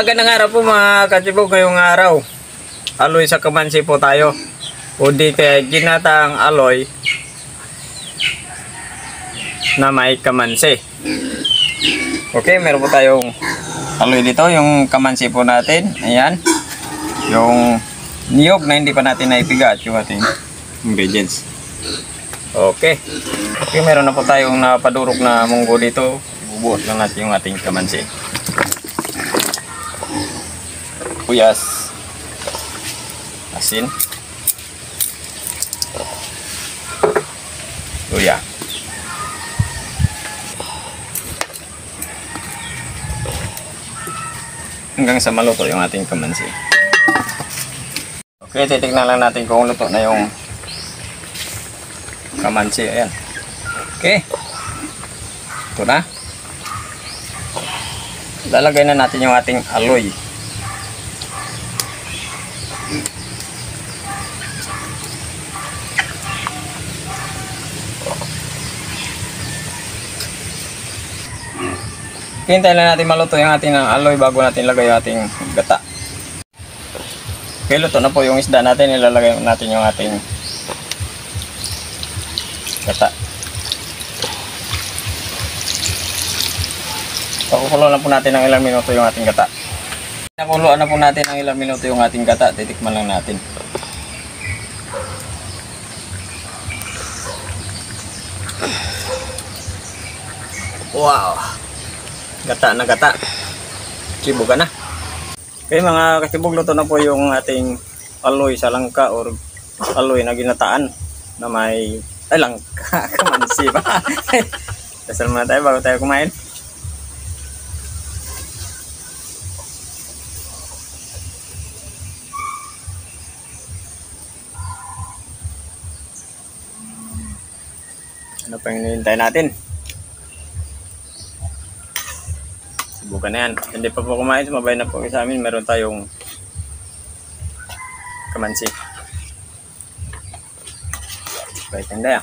Magandang araw po mga kachibog. Ngayong araw, aloy sa kamansi po tayo. O di kaya ginataang aloy na may kamansi. Okay, meron po tayong aloy dito. Yung kamansi po natin. Ayan. Yung niyog na hindi pa natin naipiga at yung ating ingredients. Okay. Okay, meron na po tayong napadurok na munggo dito. Bubuhos lang natin yung ating kamansi. Sibuyas, asin, luya. Hanggang sa maluto yung ating kamansi. Okay, titignan lang natin kung luto na yung kamansi. Ayan. Okay. Ito na. Lalagay na natin yung ating aloy. Hintayin lang natin maluto yung ating aloy bago natin lagay yung ating gata. Okay, luto na po yung isda natin. Ilalagay natin yung ating gata. Pakukulo na po natin ng ilang minuto yung ating gata. Nakuluan na po natin ng ilang minuto yung ating gata. Titikman lang natin. Wow! Gata na gata. Sibog na. Okay mga kasibog, luto na po yung ating aloy sa langka or aloy na ginataan na may langka, kamansi ba? Dasal muna tayo bago tayo kumain. Ano pa yung hinihintay natin? Subukan na yan. Hindi pa po kumain, sumabay na po sa amin. Meron tayong kamansi. Baik tanda ya.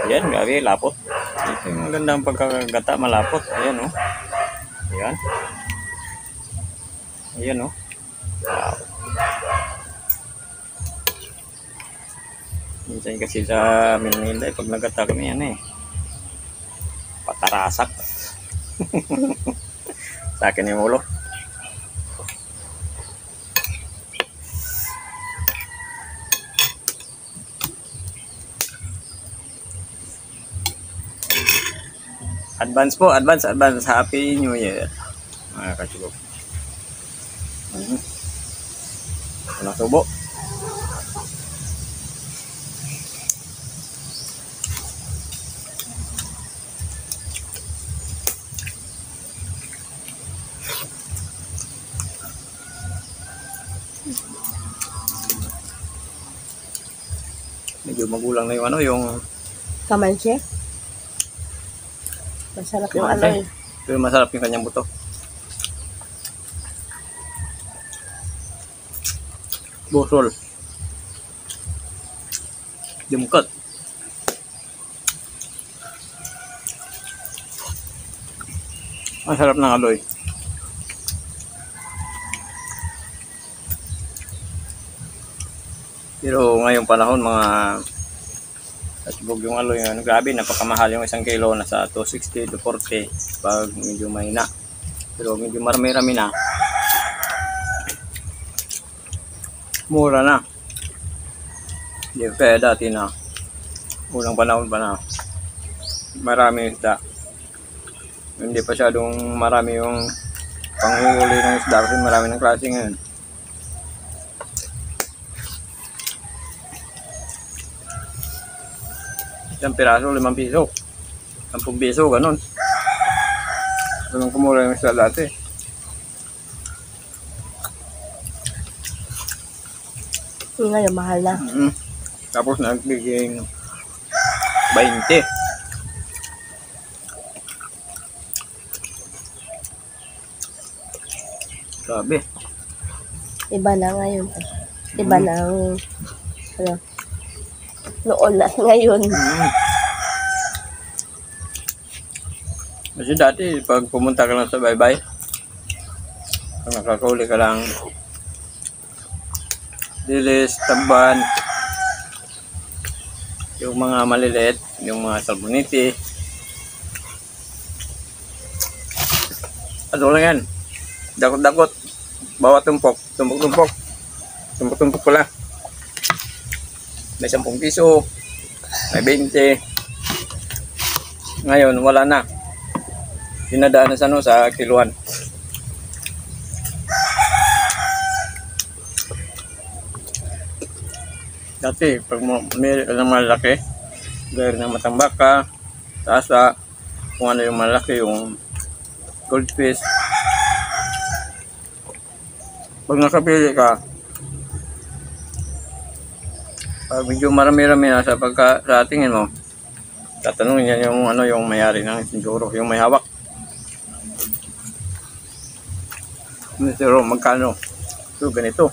Ayan, grabe, lapot. Ito yung magandang pagkakagata, malapot. Ayan, oh. Ayan. Ayan, oh. Wow. Minsan kasi sa Manila, pag nagata kami yan eh. Patarasak. Sa akin yung ulo. Advance po, advance. Happy New Year. Mga kachibog. Unang subo. Medyo magulang na yung yung kamansi. Masarap yung aloy. Pero masarap yung kanyang buto. Busol. Jumkot. Masarap ng aloy. Pero ngayong panahon mga kasibog yung aloy, grabe, napakamahal yung 1 kilo, nasa 260 to 40 pag medyo mahina. Pero medyo marami-rami na, mura na. Hindi kaya dati na unang panahon pa na marami isda, hindi pa masyadong marami yung panghuli ng isda kasi marami ng klase ngayon. Isang piraso, 5 piso. 10 piso, ganun. Ganun kumura yung isda dati. Ngayon, mahal na. Tapos nagiging 20. Grabe. Iba na ngayon. Iba na ang, ano, noon at ngayon. Kasi dati, pag pumunta ka lang sa baybay, pag nakakahuli ka lang, dilis, tamban, yung mga maliliit, yung mga salmoniti. Ano lang yan? Dakot-dakot. Bawat tumpok. Tumpok-tumpok. Tumpok-tumpok pala. May 10 piso. May 20. Ngayon, wala na. Dinadaan na sa, sa kiluan. Dati, pag may malaki, gaya ng matambaka, tasa, kung ano yung malaki, yung goldfish. Pag nakapili ka, pag medyo marami-rami na sa sa tingin mo, tatanungin niya yung ano yung may-ari ng sinduro, yung may hawak. Sinduro, magkano? So, ganito.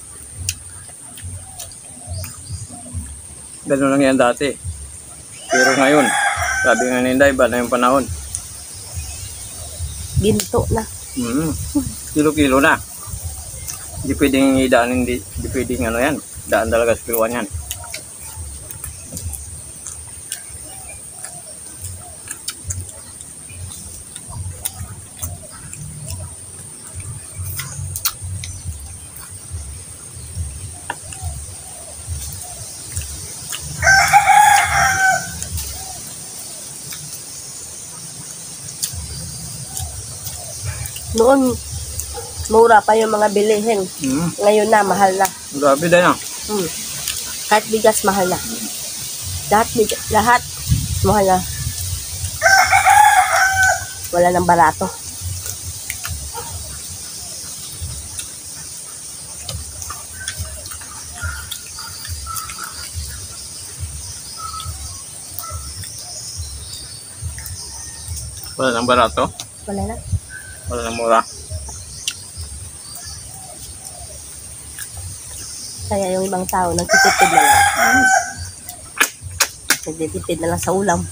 Ganun lang yan dati. Pero ngayon, sabi nga ni Inday, iba na yung panahon. Ginto na. Kilo-kilo na. Hindi pwedeng idaan, hindi pwedeng ano yan. Daan talaga sa kiluan yan. Noon, mura pa yung mga bilihin. Ngayon na, mahal na. Grabe din yan. Kahit bigas, mahal na. Lahat, mahal na. Wala nang barato. Wala nang barato. Wala na. Wala nang mura. Kaya yung ibang tao, nagtitipid na lang. Nagtitipid na lang sa ulam.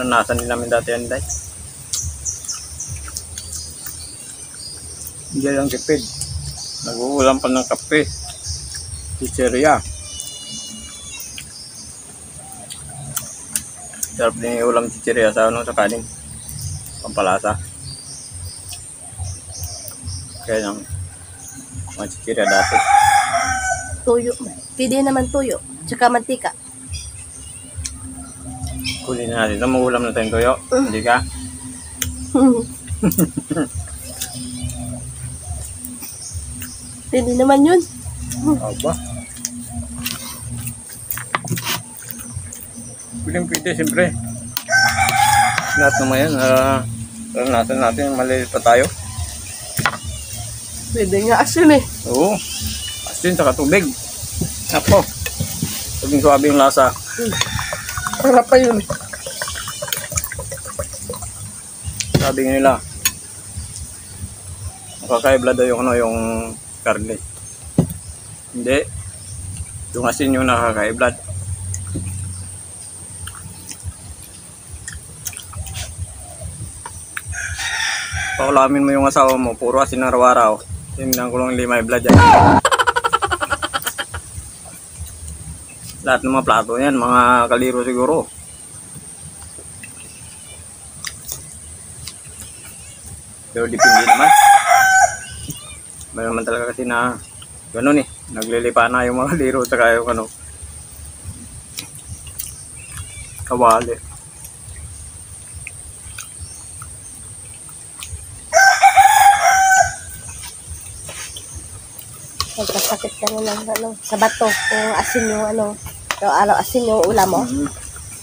Nanasan din namin dati yan, Day. Hindi lang tipid. Nag-uulam pa ng kape. Pizzeria. Sarap din yung ulam chichiria sa ano sa kanin. Pampalasa. Kaya ng mga chichiria dati. Tuyo. Pwede naman tuyo. Tsaka mantika. Kunin na natin. Magulam na tayong toyo. Hindi ka? Pwede naman yun. Aba. Pwede, siyempre. Lahat naman yan. Naranasan natin. Malilit pa tayo. Pwede nga asin eh. Oo. Asin, saka tubig. Ako. Tubig suwabe yung lasa. Harap pa yun. Sabi nga nila. Nakakaibla daw yung, ano, yung karne. Hindi. Yung asin yung nakakaiblad. Paulamin mo yung asawa mo, puro asin araw-araw. Tingnan ko lang 5 blood yan. Lahat ng mga plato yan, mga kaliro siguro. Pero depende naman. May naman talaga kasi na gano'n eh. Naglilipa na yung mga kaliro saka yung ano. Kawali. Magkasakit ka na ng ano, sa bato. Kung asin yung ano, yung araw asin yung ulam mo.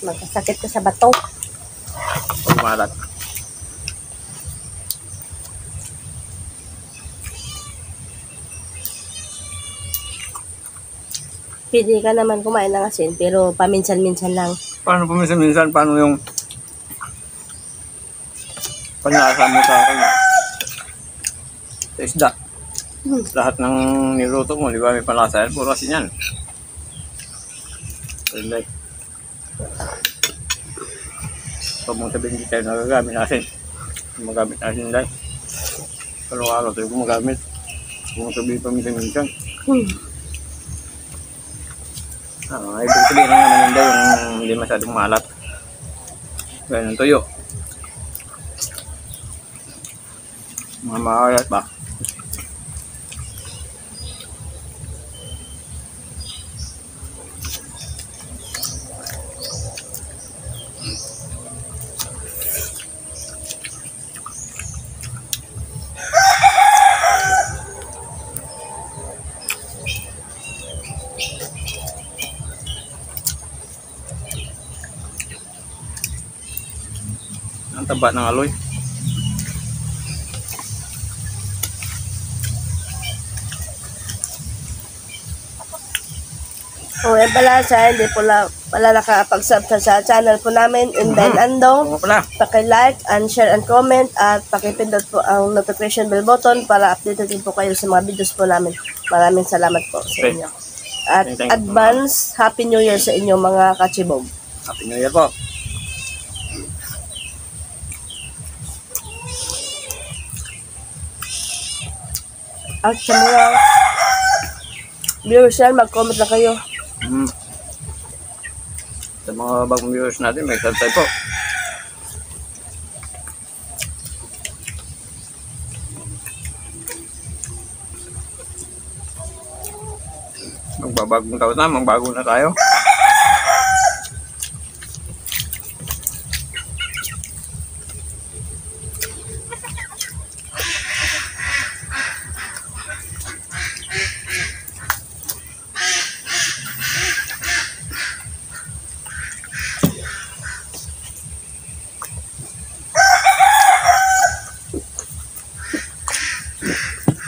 Magkasakit ka sa bato. Malat. Pwede ka naman kumain ng asin, pero paminsan-minsan lang. Paano paminsan-minsan? Paano yung panlasa mo sa akin? sa isda. Hmm. Lahat ng niluto mo, di ba may palasa yan? Puro asin yan. Like, huwag mong sabihin hindi tayo nagagamit asin. Gumagamit asin dahil. Pero araw tayo gumagamit. Huwag mong sabihin paminsan-minsan. Ibig sabihin lang naman yun daw yung hindi masyadong malat. Gaya ng tuyo. Mga maalat ba? Ang taba ng aloy. Kung yan pala sa hindi pala nakapag-sub sa channel po namin, Inday Andong. Oo pala. Paki-like and share and comment at pakipindot po ang notification bell button para updated din po kayo sa mga videos po namin. Maraming salamat po sa inyo. At Thank you. advance Happy New Year sa inyo mga kachibog. Happy New Year po. At sa mga viewers yan, mag-comment na kayo. Sa mga bagong viewers natin, may subscribe po. Magbabagong taon na, magbago na tayo.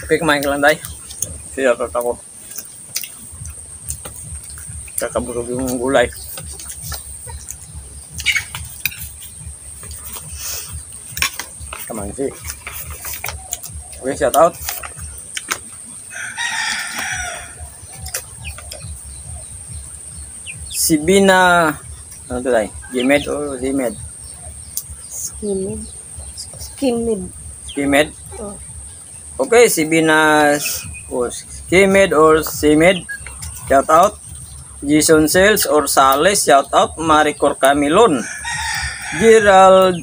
Okay, kumain ka lang, Day. Siya ako. Kakabusog yung gulay. Kamansi. Okay, shout out. Sibina. Ano to, Day? Gimed o Zimed? Skimmed. Skimmed. Gimed? Oh. Okay, Sibinas o Kimed or Simed, shout out. Jason Sales or Sales, shout out. Maricor Camilon, Gerald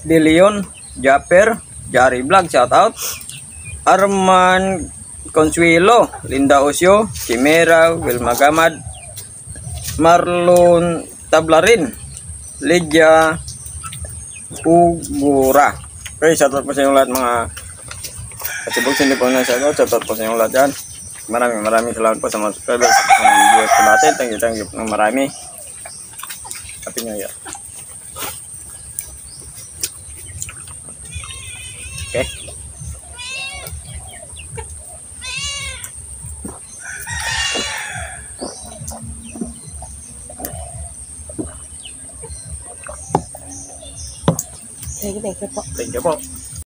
De Leon, Japper, Jari Vlog, shout out. Arman Consuelo, Linda Osio, Chimera, Wilma Gamad, Marlon Tablarin, Lydia Ugura. Okay, shout out po sa inyong lahat mga kachibog, hindi po na shoutout. Shoutout po sa inyong lahat dyan. Maraming salamat po sa mga subscribers ng videos po natin. Thank you ng marami. Happy New Year. Okay. Thank you po. Thank you po.